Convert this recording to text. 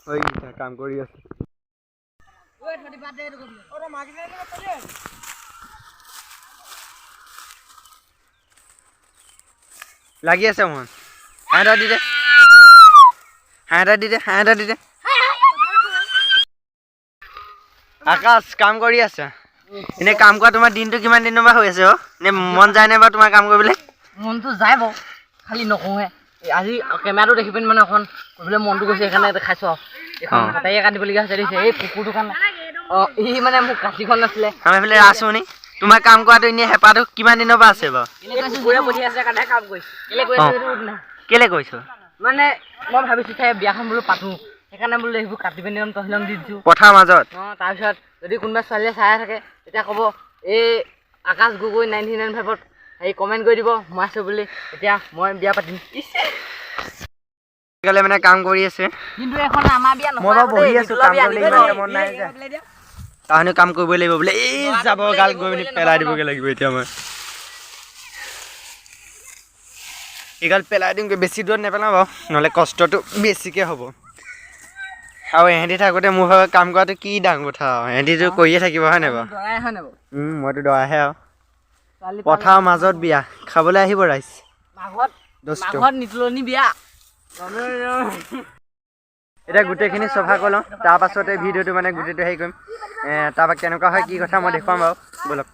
হৈ গিতা কাম কৰি আছে লাগি আছে মই হাঁহটা দি দে আকাশ কাম কৰি আছে এনে কাম কৰা তোমাৰ দিনটো কিমান দিনৰ পৰা হৈ আছে নে মন যায় নে বা তোমাৰ কাম কৰিবলৈ মনটো যায় বাৰু খালি নকওঁহে আজি কেমেৰাটো দেখি পিনি মানে অকণ কৰিবলৈ মনটো গৈছে সেইকাৰণে দেখাইছোঁ এখন কটাৰীয়ে কাটিবলগীয়া হৈছে দেখিছে এই কুকুৰটোৰ কাৰণে ই মানে মোক কাটিখন নাছিলে আমাৰ এইফালে ৰাচনি তোমাৰ কাম কৰাটো এনেই হেঁপাহটো কিমান দিনৰ পৰা আছে বাৰু কেলে কৈছো মানে মই ভাবিছোঁ চাই বিয়াখন বোলো পাতোঁ সেইকাৰণে বোলো সেইবোৰ কাটি পিনি তহিলং দি দিছোঁ পথাৰ মাজত তাৰপিছত যদি কোনোবা ছোৱালীয়ে চাই থাকে তেতিয়া ক'ব এই আকাশ গগৈ 1995ত হেৰি কমেণ্ট কৰি দিব মই আছোঁ বুলি এতিয়া মই বিয়া পাতিম গ'লে মানে কাম কৰি আছে কিন্তু এখন আমাৰ বিয়া নহয় মই বাৰু বহি আছোঁ কাম কৰিবলৈ ইমান মন নাই যে তাহানি কাম কৰিবই লাগিব বোলে এই যাব গাল গৈ পিনি পেলাই দিবগৈ লাগিব এতিয়া মই এইগাল পেলাই দিমগৈ বেছি দূৰত নেপেলাওঁ বাৰু নহ'লে কষ্টটো বেছিকৈ হ'ব আৰু এহেঁতি থাকোঁতে মোৰ ভাগৰ কাম কৰাটো কি ডাঙৰ কথা আৰু এহেঁতিতো কৰিয়ে থাকিব হয় নাই বাৰু মইতো দৰাহে আৰু পথাৰৰ মাজত বিয়া খাবলৈ আহিব ৰাইজ মাঘত নিতুলনি বিয়া এতিয়া গোটেইখিনি চফা কৰি লওঁ তাৰপাছতে ভিডিঅ'টো মানে গোটেইটো হেৰি কৰিম তাৰপৰা কেনেকুৱা হয় কি কথা মই দেখুৱাম বাৰু ব'লক